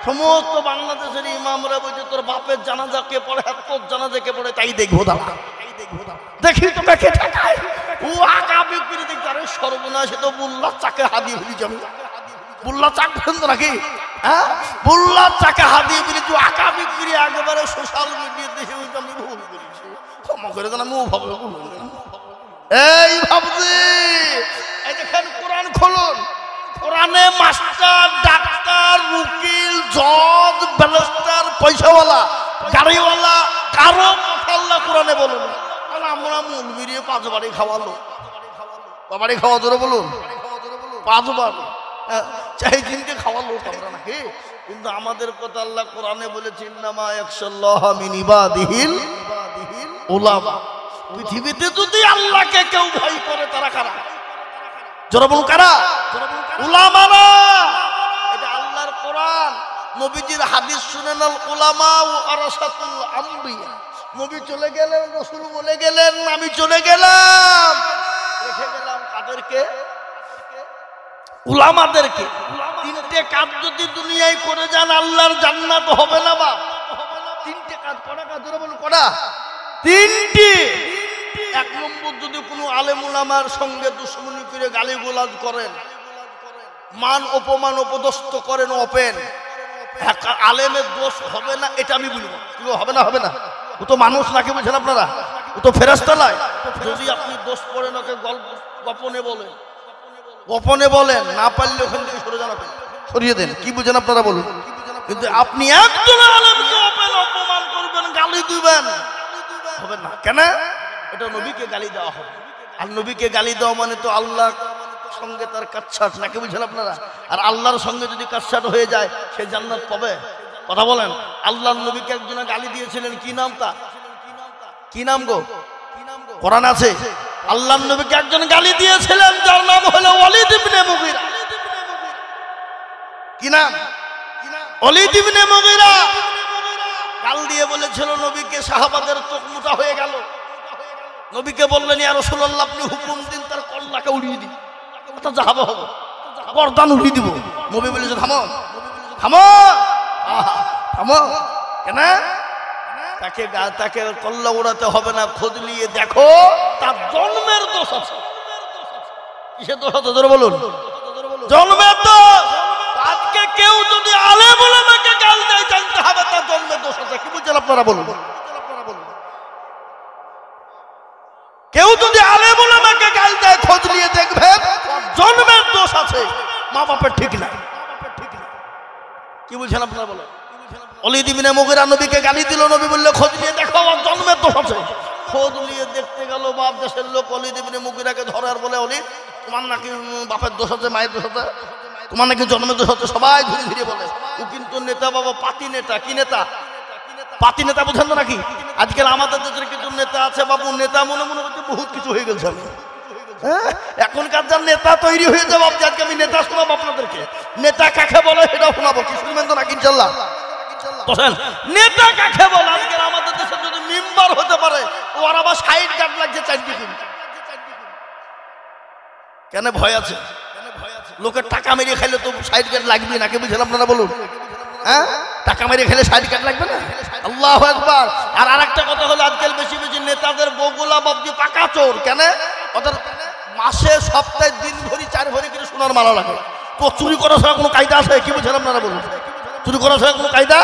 সমস্ত বাংলাদেশের ইমামরা বলছে তোর বাপের জানাজা কে পড়ে, তোর জানাজা কে পড়ে, তাই দেখবো দাঁড়া, দেখি তো দেখে ঠেকায়। ও আঁকা বিক্রি দেখতে, আরে সর্বনাশ, তো বুল্লা চাকে হাদিয়ে ফেলি আমি, বুল্লা চাক ফেলত নাকি? হ্যাঁ, বুল্লা চাকে হাদিয়ে ফেলেছি, আঁকা বিক্রি একেবারে সোশ্যাল মিডিয়া দেখে আমি ভুল করেছি, ক্ষমা করে দেন, আমি ওভাবে বলুন। এই ভাবছি, এই দেখেন কোরআন খুলুন, কোরআনে মাস্টার, ডাক্তার, উকিল, জজ, ব্যারিস্টার, পয়সাওয়ালা, গাড়িওয়ালা কারো কথা আল্লাহ কোরআনে বলুন। আমরা মৌলবীরে 5 বাড়ি খাওয়ালো, বাড়ি খাওয়া ধরে বলুন 5 বার, চাই দিনকে খাওয়ালো আমরা নাকি? কিন্তু আমাদের কথা আল্লাহ কোরআনে বলেছেন ইন্নামা ইয়াখশাল্লাহ মিন ইবাদিহিল উলামা। পৃথিবীতে যদি আল্লাহকে কেউ ভয় করে তারা কারা? যারা বলুন কারা? উলামারা। এটা আল্লাহর কোরআন, নবীজির হাদিস শুনেন, আল উলামা ওয়ারাসাতুল আমবিয়া। নবী চলে গেলেন, রাসূল বলে গেলেন, আমি চলে গেলাম, রেখে গেলাম কাদেরকে? উলামাদেরকে। 3টে কাজ যদি দুনিয়ায় করে যান আল্লাহর জান্নাত হবে না বাপ। 3টে কাজ, কটা কাজ ধরে বলুন, কটা? তিনটি। এক নম্বর, যদি কোনো আলেম উলামার সঙ্গে দুশমনি করে গালিগালাজ করেন, মান অপমান অপদস্থ করেন, ওপেন আলেমের দোষ হবে না, এটা আমি বলবো। হবে না? হবে না? ও তো মানুষ নাকি, বুঝছেন আপনারা? ও তো ফেরেশতা নয়। যদি আপনি দোষ করেন, ওকে গোপনে বলেন, গোপনে বলেন, না পারলে ওখান থেকে সরে জানাবেন, সরিয়ে দেন। কি বুঝেন আপনারা বলুন? কিন্তু আপনি একজন আলেমকে ওপেন অপমান করবেন, গালি দিবেন, হবে না। কেন? এটা নবীকে গালি দেওয়া হবে। আর নবীকে গালি দেওয়া মানে তো আল্লাহ সঙ্গে তার কাটছাট, নাকি বুঝছেন আপনারা? আর আল্লাহর সঙ্গে যদি কাটছাট হয়ে যায়, সে জান্নাত পাবে? কথা বলেন। আল্লাহর নবীকে একজনে গালি দিয়েছিলেন, কি নাম তা? কি নাম গো? কোরআন আছে। আল্লাহর নবীকে একজন গালি দিয়েছিলেন, যার নাম হলো ওয়ালিদ ইবনে মুগীরা। কি নাম? ওয়ালিদ ইবনে মুগীরা। গাল দিয়ে বলেছিল নবীকে, সাহাবাদের চোখ মোটা হয়ে গেল। নবীকে বললেন, ইয়া রাসূলুল্লাহ, আপনি হুকুম দিন, তার কল্লাকে উড়িয়ে দিন, তা যাবে হবে, গর্দান উড়িয়ে দিব। নবী বলেছে, থামো থামো থামো। কেন? তাকে কল্লা উড়াতে হবে না, খোঁজ নিয়ে দেখো তার জন্মের দোষ আছে। কিসের দোষ আছে জোরে বলুন? জন্মের দোষ। আজকে কেউ যদি আলেম উলামাকে গাল দেয়, জানতে হবে তার জন্মের দোষ আছে। কি বুঝছেন আপনারা বলুন? কেউ যদি আলেম উলামাকে গাল দেয়, খোঁজ নিয়ে দেখবেন জন্মের দোষ আছে, মা বাপের ঠিক না। কি বুঝছেন আপনারা বলেন? ওয়ালিদ ইবনে মুগীরা নবীকে গালি দিল, নবী বললে, খোঁজ নিয়ে দেখো আমার জন্মের দোষ আছে। খোঁজ নিয়ে দেখতে গেল বাপ দেশের লোক, ওয়ালিদ ইবনে মুগীরাকে ধরে আর বলে, ওয়ালিদ, তোমার নাকি বাপের দোষ আছে, মায়ের দোষ আছে, তোমার নাকি জন্মের দোষ আছে। সবাই ধীরে ধীরে বলে। ও কিন্তু নেতা বাবা, পাতি নেতা। কি নেতা? পাতি নেতা। বুঝেন তো নাকি? আজকাল আমাদের দেশের কিছু নেতা আছে বাবু, নেতা মনে মনে হচ্ছে বহুত কিছু হয়ে গেছে। আমি এখনকার যার নেতা তৈরি হয়ে যাবো, আজকে আমি নেতা শোনাবো আপনাদেরকে। নেতা কাকে বলে সেটাও শোনাবো। কি শুনবেন তো নাকি? ইনশাল্লাহ। নেতা কাকে বলে? আজকাল আমাদের দেশে যদি মেম্বার হতে পারে, ওর আবার সাইড গার্ড লাগছে 4 দিন। কেন? ভয় আছে। লোকের টাকা মেরে খাইলে তো সাইড গার্ড লাগবে, নাকি বুঝলেন আপনারা বলুন? হ্যাঁ, টাকা মেরে খেলে সাইড গার্ড লাগবে না? আল্লাহু আকবার। আর আরেকটা কথা হলো, আজকাল বেশি বেশি নেতাদের বগুলা বাবজি পাকা চোর। কেন? ওদের মাসে সপ্তাহে দিন ভরি 4 ভরি করে সোনার মালা লাগে। তো চুরি করা ছাড়া কোনো কায়দা আছে? কি বুঝলেন আপনারা বলুন? চুরি করা ছাড়া কোনো কায়দা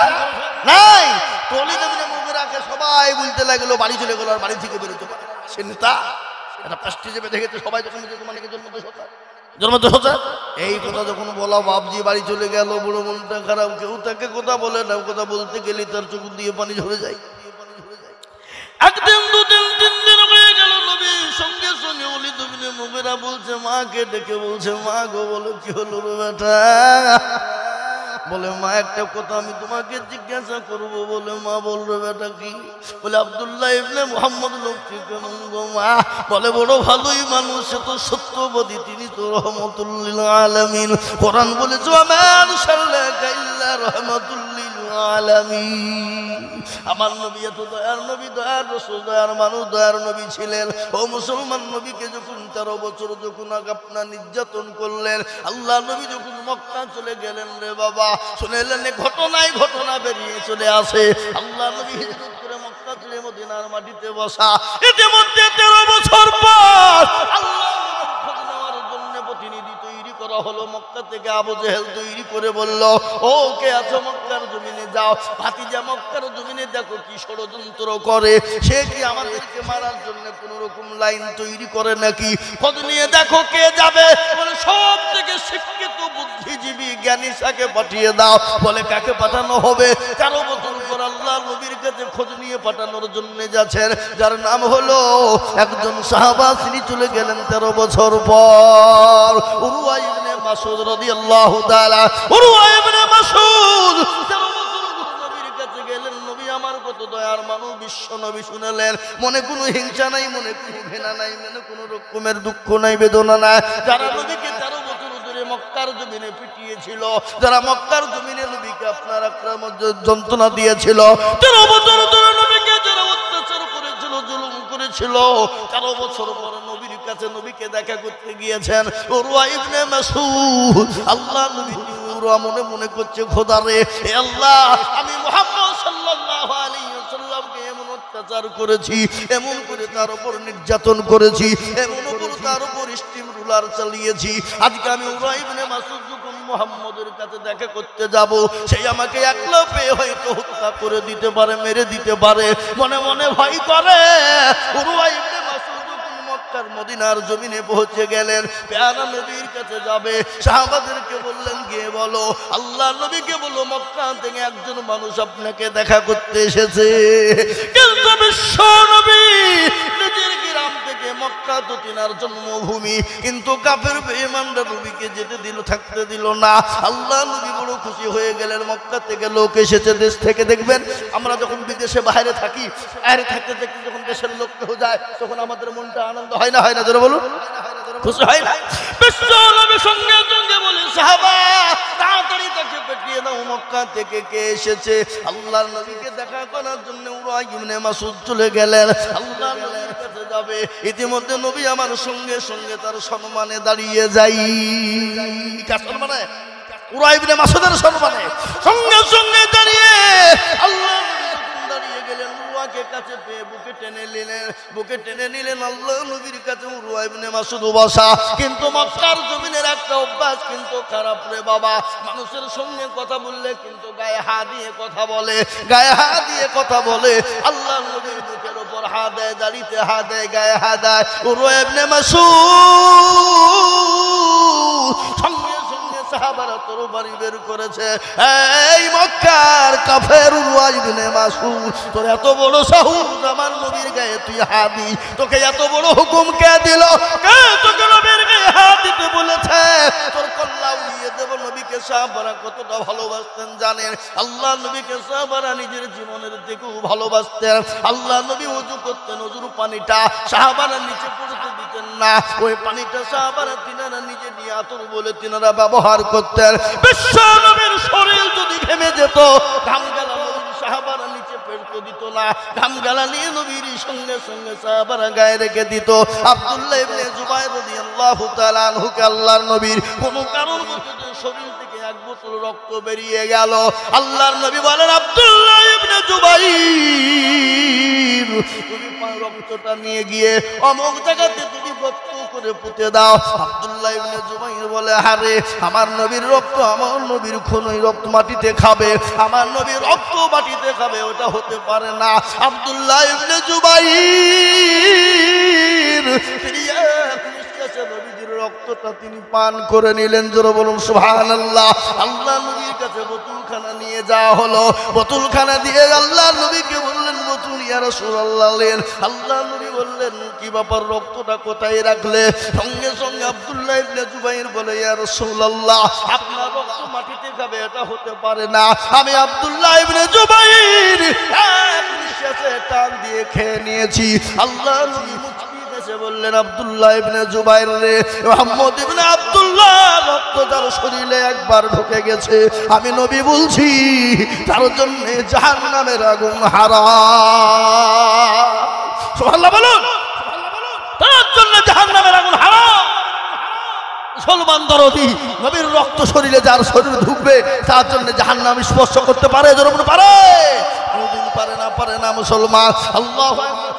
নাই। তো ওয়ালিদ ইবনে মুগীরাকে সবাই বলতে লাগলো, বাড়ি চলে গেল, আর বাড়ি থেকে বেরোতে পারে। সে নেতা, এটা প্রেস্টিজে বেঁধে গেছে। সবাই যখন তোমার নাকি জন্মদোষ হচ্ছে, এই কথা যখন বলা, বাপজি বাড়ি চলে গেল, বড় মনটা খারাপ। কেউ তাকে কথা বলে না, কথা বলতে গেলে তার চোখ দিয়ে পানি ঝরে যায়। একদিন, 2 দিন, 3 দিন হয়ে গেল। নবী সঙ্গে সঙ্গে ওয়ালিদ ইবনে মুগীরা বলছে, মাকে ডেকে বলছে, মা গো, বলো কি হলো রে বেটা? বলে, মা একটা কথা আমি তোমাকে জিজ্ঞাসা করবো। বলে, মা বলবে বেটা। কি? বলে, আব্দুল্লাহ ইবনে মুহাম্মদ লোকটি কেমন গো মা? বলে, বড় ভালোই মানুষ, সে তো সত্যবাদী, তিনি তো রহমাতুল লিল আলামিন। কোরআন বলেছে, আমা আরসালনাকা ইল্লা রাহমাতুল লিল আলামিন। আমার নবী এত দয়ার নবী, দয়ার রাসূল, দয়ার মানুষ, দয়ার নবী ছিলেন। ও মুসলমান, নবীকে যখন 13 বছর যখন আপনার নির্যাতন করলেন, আল্লাহ নবী যখন মক্কা চলে গেলেন রে বাবা, শুনেলেন ঘটনা বেরিয়ে চলে আসে। আল্লাহ নবী হিজরত করে মক্কা ছেড়ে মদিনার মাটিতে বসা। ইতিমধ্যে 13 বছর পর আল্লাহ নবীর খোঁজ নেওয়ার জন্য প্রতিনিধি তৈরি করা হলো। মক্কা থেকে আবু জেহেল তৈরি করে বলল, ও কে আছো মক্কার জমিনে যাও, ভাতিজা মক্কার জমিনে দেখো কি ষড়যন্ত্র করে। সে কি আমাদেরকে মারার জন্য কোন রকম লাইন তৈরি করে নাকি? খোঁজ নিয়ে দেখো কে যাবে। বলে, সব থেকে শিক্ষিত বুদ্ধিজীবী জ্ঞানীসাকে পাঠিয়ে দাও। বলে, কাকে পাঠানো হবে? 13 বছর পর আল্লাহ নবীর কাছে খোঁজ নিয়ে পাঠানোর জন্য যাচ্ছেন, যার নাম হলো একজন সাহাবা। তিনি চলে গেলেন 13 বছর পর। উরওয়া ইবনে মাসউদ রাদিয়াল্লাহু তাআলা, উরওয়া ইবনে মাসউদ 13 বছর নবীর কাছে গেলেন। নবী আমার কত দয়ার মানুষ, বিশ্ব নবী শুনলেন। মনে কোনো হিংসা নাই, মনে কোনো ঘৃণা নাই, মনে কোনো রকমের দুঃখ নাই, বেদনা নাই। যারা নবীকে 13 বছর ধরে মক্কার জমিনে পিটিয়েছিল, যারা মক্কার জমিনে নবীকে আপনার আক্রমণ যন্ত্রণা দিয়েছিল, 13 বছর ধরে নবীকে যারা অত্যাচার করেছিল, জুলুম করেছিল, 13 বছর পর নবীর কাছে নবীকে দেখা করতে গিয়েছেন উরওয়া ইবনে মাসউদ। আল্লাহ নবী উরওয়া মনে মনে করছে, খোদা রে, হে আল্লাহ, আমি মুহাম্মদ সাল্লাল্লাহু আলাইহি ওয়াসাল্লামকে এমন অত্যাচার করেছি, এমন করে তার উপর নির্যাতন করেছি, এমন করে তার উপর স্টিম রুলার চালিয়েছি। আজকে আমি উরাই ইবনে মাসউদ যখন মুহাম্মদের কাছে দেখা করতে যাব, সেই আমাকে একলা পেয়ে হয়তো হত্যা করে দিতে পারে, মেরে দিতে পারে। মনে মনে ভয় করে। উরাই ইবনে মাসউদ মক্কার মদিনার জমিনে পৌঁছে গেলেন, প্যারা নবীর কাছে যাবে। সাহাবাদেরকে বললেন, গিয়ে বলো, আল্লাহ নবীকে বলো মক্কা থেকে একজন মানুষ আপনাকে দেখা করতে এসেছে। কিন্তু বিশ্ব নবী নিজের গ্রাম থেকে, মক্কা তো তিনার জন্মভূমি, কিন্তু কাফের বেঈমানরা নবীকে যেতে দিল, থাকতে দিল না। আল্লাহ নবী বড় খুশি হয়ে গেলেন, মক্কা থেকে লোক এসেছে। দেশ থেকে দেখবেন আমরা যখন বিদেশে বাইরে থাকি, বাইরে থাকতে থাকতে যখন দেশের লোক কেউ যায়, তখন আমাদের মনটা আনন্দ হয় না, হয় না? জোরে বলুন, খুশি হয় না? বিশ্ব নবী সঙ্গে সঙ্গে বলে, সাহাবা তাড়াতাড়ি তাকে পাঠিয়ে দাও, মক্কা থেকে কে এসেছে। আল্লাহর নবীকে দেখা করার জন্য উরাই ইবনে মাসউদ চলে গেলেন। আল্লাহর নবীর কাছে যাবে, ইতিমধ্যে নবী আমার সঙ্গে সঙ্গে তার সম্মানে দাঁড়িয়ে যাই। কার সম্মানে? উরাই ইবনে মাসউদের সম্মানে সঙ্গে সঙ্গে দাঁড়িয়ে আল্লাহ দাঁড়িয়ে গেলেন। উরওয়াকে কাছে পেয়ে বুকে টেনে নিলেন, বুকে টেনে নিলেন। আল্লাহ নবীর কাছে উরওয়া ইবনে মাসউদ বসা। কিন্তু মক্কার জমিনের একটা অভ্যাস কিন্তু খারাপ রে বাবা, মানুষের সঙ্গে কথা বললে কিন্তু গায়ে হাত দিয়ে কথা বলে, গায়ে হাত দিয়ে কথা বলে। আল্লাহ নবীর বুকের উপর হাত দেয়, দাড়িতে হাত দেয়, গায়ে হাত দেয়। উরওয়া ইবনে মাসউদ সঙ্গে সঙ্গে সাহাবারা তরবারি বের করেছে। এই মক্কার কাফের উরওয়া ইবনে মাসউদ, তোর এত বড় সাহস, আমার নবীর গায়ে তুই হাত দিস? তোকে এত বড় হুকুম কে দিল? কে তোকে নবীর গায়ে হাত দিতে বলেছে? তোর কল্লা উড়িয়ে দেব। নবীকে সাহাবারা কতটা ভালোবাসতেন জানেন? আল্লাহ নবীকে সাহাবারা নিজের জীবনের থেকেও ভালোবাসতেন। আল্লাহ নবী ওযু করতেন, ওযুর পানিটা সাহাবারা নিচে পড়তে দিতেন না। ওই পানিটা সাহাবারা তিনারা নিজে নিয়ে আতর বলে তিনারা ব্যবহার করতেন। বিশ্ব নবীর শরীর যদি ঘেমে যেত, ঘাম গেলা সাহাবারা নিচে ফেলতে দিত না, ঘাম গালা নিয়ে নবীর সঙ্গে সঙ্গে সাহাবারা গায়ে রেখে দিত। আব্দুল্লাহ ইবনে জুবাইর রাদিয়াল্লাহু তাআলা আনহুকে আল্লাহর নবীর কোন কারণ বশত শরীর থেকে এক বোতল রক্ত বেরিয়ে গেল। আল্লাহর নবী বলেন, আব্দুল্লাহ ইবনে জুবাইর, তুমি রক্তটা নিয়ে গিয়ে অমুক জায়গাতে তুমি গর্ত করে পুঁতে দাও। আব্দুল্লাহ ইবনে জুবাইর বলে, আরে আমার নবীর রক্ত, আমার নবীর খুন ওই রক্ত মাটিতে খাবে, আমার নবীর রক্ত মাটিতে খাবে, ওটা হতে পারে না। আব্দুল্লাহ ইবনে জুবাইর নবীজির রক্তটা তিনি পান করে নিলেন। জোরে বলুন সুবহানাল্লাহ। আল্লাহ নবীর কাছে বোতলখানা নিয়ে যাওয়া হলো। বোতলখানা দিয়ে আল্লাহ নবীকে বললেন, বোতল ইয়া রাসূলুল্লাহ। আল্লাহ নবী বললেন, কি ব্যাপার, রক্তটা কোথায় রাখলে? সঙ্গে সঙ্গে আব্দুল্লাহ ইবনে জুবাইর বলে, ইয়া রাসূলুল্লাহ, আপনার রক্ত মাটিতে খাবে, এটা হতে পারে না। আমি আব্দুল্লাহ ইবনে জুবাইর এক নিঃশ্বাসে টান দিয়ে খেয়ে নিয়েছি। আল্লাহ নবী বললেন, আব্দুল্লাহ ইবনে জুবাইর রে, মুহাম্মদ ইবনে আব্দুল্লাহ রক্ত তার শরীরে একবার ঢুকে গেছে, আমি নবী বলছি তার জন্য জাহান্নামের আগুন হারাম। সুবহানাল্লাহ বলুন, তার জন্য জাহান্নামের আগুন হারাম। মুসলমান দরদি, নবীর রক্ত শরীরে যার শরীর ঢুকবে তার জন্য জাহান্নাম স্পর্শ করতে পারে? জোরে বলুন, পারে? কোনদিন পারে না, পারে না মুসলমান। আল্লাহু আকবার।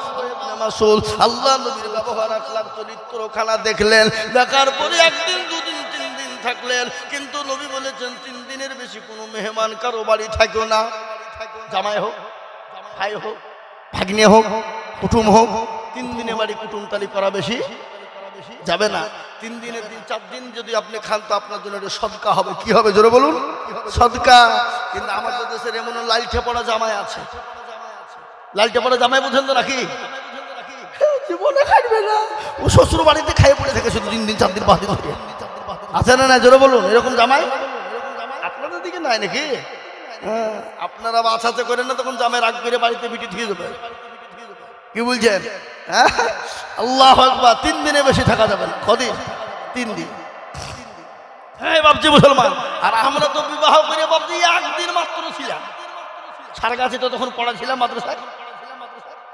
আল্লাহ নবীর ব্যবহার, আখলাক, চরিত্রখানা দেখলেন। দেখার পরে একদিন, দুদিন, 3 দিন থাকলেন। কিন্তু নবী বলেছেন 3 দিনের বেশি কোনো মেহমান কারো বাড়ি থাকো না। জামাই হোক, ভাই হোক, ভাগ্নে হোক, কুটুম হোক, 3 দিনে বাড়ি কুটুম তালি করা বেশি যাবে না। 3 দিনের দিন, 4 দিন যদি আপনি খান তো আপনার জন্য এটা সদকা হবে। কি হবে? জোরে বলুন, সদকা। কিন্তু আমাদের দেশের এমন লালটে পড়া জামাই আছে। লালটে পড়া জামাই বুঝেন তো নাকি? জীবনে খাইবে না, ও শ্বশুর বাড়িতে খাইয়ে পড়ে থাকে শুধু 3 দিন 4 দিন 5 দিন ধরে। আছে না? না, জোরে বলুন, এরকম জামাই আপনাদের দিকে নাই নাকি? হ্যাঁ, আপনারা বাছাতে করেন না, তখন জামাই রাগ করে বাড়িতে বিটি দিয়ে যাবে। কি বলছেন? হ্যাঁ, আল্লাহু আকবার। 3 দিনে বেশি থাকা যাবে না। কদিন? 3 দিন। হ্যাঁ বাপজি মুসলমান। আর আমরা তো বিবাহ করে বাপজি 1 দিন মাত্র ছিলাম। সারগাছি তো তখন পড়া ছিলাম মাদ্রাসায়।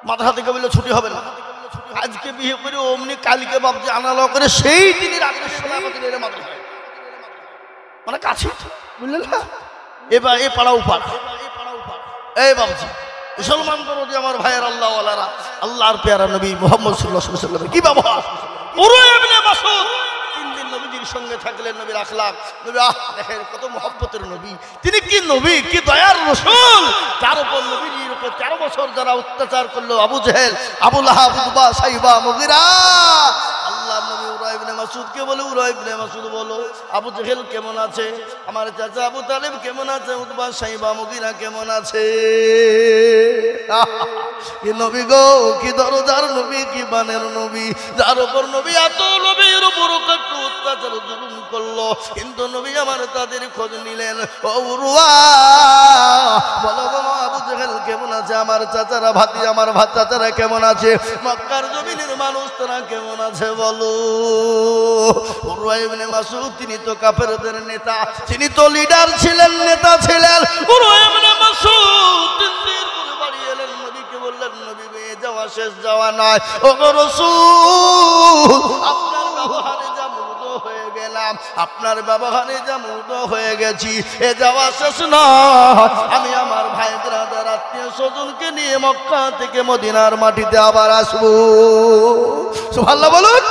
মাদ্রাসা থেকে বললে ছুটি হবে না। আজকে বিয়ে করে অমনি কালকে বাপজি আনালো করে সেই দিনের আগে মাদ্রাসায়, মানে কাছে, বুঝলেন না? এবার এ পাড়া উপার, এই বাপজি মুসলমান দরদি আমার ভাইয়ের আল্লাহ ওয়ালারা, আল্লাহর পেয়ারা নবী মুহাম্মদ সাল্লাল্লাহু আলাইহি ওয়াসাল্লামের কি ব্যবহার! উরওয়া ইবনে মাসউদ 3 দিন নবীজির সঙ্গে থাকলেন, নবীর আখলাক, নবী দেখেন কত মুহাব্বতের নবী, তিনি কি নবী, কি দয়ার রাসূল। তার উপর নবীজির উপর 13 বছর যারা অত্যাচার করলো, আবু জেহেল, আবু লাহাব, উতবা, সাইবা, মুগিরা, আল্লাহ নবী উরওয়া ইবনে মাসউদকে বলে, উরওয়া ইবনে মাসউদ বলো আবু জেহেল কেমন আছে, আমার চাচা আবু তালেব কেমন আছে, উতবা, সাইবা, মুগিরা কেমন আছে। কি নবী গো, কি দরজার নবী, কি বানের নবী, যার উপর নবী এত নবীর উপর কত অত্যাচার জুলুম করলো, কিন্তু নবী আমার তাদের খোঁজ নিলেন। ও উরওয়া বলো বলো আবু জেহেল কেমন আছে, আমার চাচারা ভাতি, আমার ভাত চাচারা কেমন আছে, মক্কার জমিনের মানুষ তারা কেমন আছে বলো। উরওয়া ইবনে মাসউদ তিনি তো কাফেরদের নেতা, তিনি তো লিডার ছিলেন, নেতা ছিলেন। উরওয়া ইবনে মাসউদ তিন করে বাড়ি এলেন, নবীকে বললেন নবী মেয়ে যাওয়া শেষ যাওয়া নয়, ও গো রাসূল আপনার ব্যবহারে যা মুগ্ধ হয়ে গেলাম, আপনার ব্যবহারে যা মুগ্ধ হয়ে গেছি, এ যাওয়া শেষ নয়, আমি আমার ভাই ব্রাদার আত্মীয় স্বজনকে নিয়ে মক্কা থেকে মদিনার মাটিতে আবার আসবো। সুবহানাল্লাহ বলুন।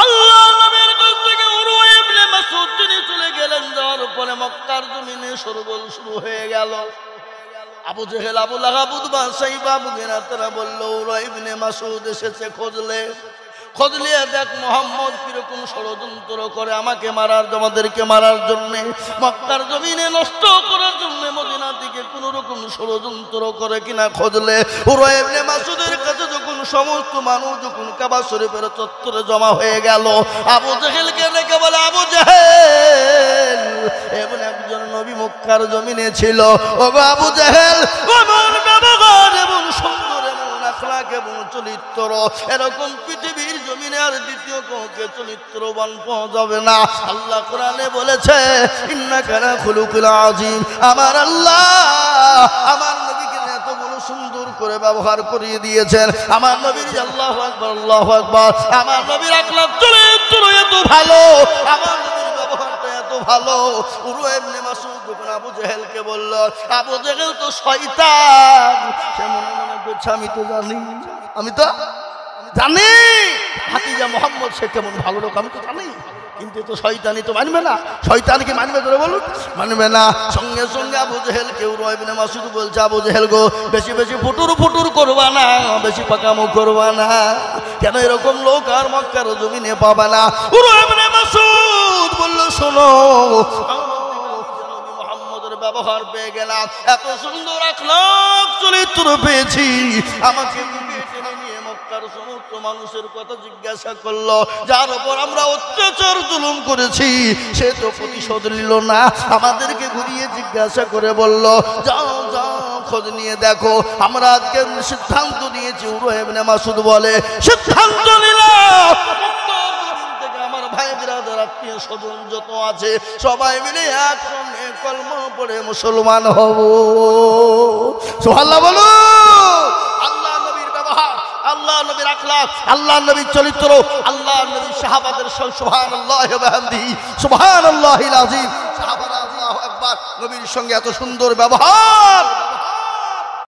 আল্লাহ নবীর কাছ থেকে উরওয়া ইবনে মাসউদ তিনি চলে গেলেন, যাওয়ার পরে মক্কার জমিনে শোরগোল শুরু হয়ে গেল। আবু জেহেল, আবু লাহাব, উতবা, সাইবা, মুগিরা তারা বলল উরওয়া ইবনে মাসউদ এসেছে, খোঁজ নিয়ে দেখ মোহাম্মদ কিরকম ষড়যন্ত্র করে আমাকে মারার, আমাদেরকে মারার জন্য, মক্কার জমিনে নষ্ট করার জন্য, মদিনা থেকে কোন রকম ষড়যন্ত্র করে কিনা খোঁজলে। উরওয়া ইবনে মাসউদের কাছে যখন সমস্ত মানুষ যখন কাবা শরীফের চত্বরে জমা হয়ে গেল, আবু জেহেলকে ডেকে বলে আবু জেহেল এমন একজন নবী মক্কার জমিনে ছিল, ও গো আবু জেহেল আমার ব্যবহার এবং সুন্দর এবং আখলাক এবং চরিত্র এরকম পৃথিবীর জমিনে আর দ্বিতীয় কাউকে চরিত্রবান পাওয়া যাবে না। আল্লাহ কোরআনে বলেছে ইন্নাকা লা খুলুকুল আযীম, আমার আল্লাহ আমার নবীকে এত বড় সুন্দর করে ব্যবহার করিয়ে দিয়েছেন। আমার নবীর আল্লাহু আকবার, আল্লাহু আকবার, আমার নবীর আখলাক চরিত্র এত ভালো, আমার নবীর ব্যবহারটা এত ভালো। উরওয়া ইবনে মাসউদ যখন আবু জেহেলকে বলল, আবু জেহেল তো শয়তান, সে মনে মনে বলছে আমি তো জানি ভাতিজা মুহাম্মদ সে কেমন ভালো লোক, আমি তো জানি, কিন্তু তো শয়তানি তো মানবে না। শয়তান কি মানবে ধরে বলুন? মানবে না। সঙ্গে সঙ্গে আবু জেহেল কে উরওয়া ইবনে মাসউদ বলছে, আবু জেহেল গো বেশি বেশি ফুটুর করবা না, বেশি পাকামো করবা না, কেন এরকম লোক আর মক্কার জমিনে পাবা না। উরওয়া ইবনে মাসউদ বলল শোনো, ব্যবহার পেয়ে গেলাম, এত সুন্দর আখলাক চরিত্র পেয়েছি, আমাকে টেনে নিয়ে মক্কার সমস্ত মানুষের কথা জিজ্ঞাসা করলো, যার উপর আমরা অত্যাচার জুলুম করেছি সে তো প্রতিশোধ নিল না, আমাদেরকে ঘুরিয়ে জিজ্ঞাসা করে বলল যাও যাও খোঁজ নিয়ে দেখো। আমরা আজকে সিদ্ধান্ত নিয়েছি, উরওয়া ইবনে মাসউদ বলে সিদ্ধান্ত নিলাম আমার ভাই বিরাদার আত্মীয় স্বজন যত আছে সবাই মিলে একসঙ্গে কলমা পড়ে মুসলমান হব। সুবহানাল্লাহ বলো। আল্লাহ নবীর ব্যবহার, আল্লাহ নবীর আখলাক, আল্লাহ নবীর চরিত্র, আল্লাহ নবীর সাহাবাদের সুবহানাল্লাহি ওয়া বিহামদিহি সুবহানাল্লাহিল আযীম, সাহাবারা আল্লাহু আকবার, নবীর সঙ্গে এত সুন্দর ব্যবহার।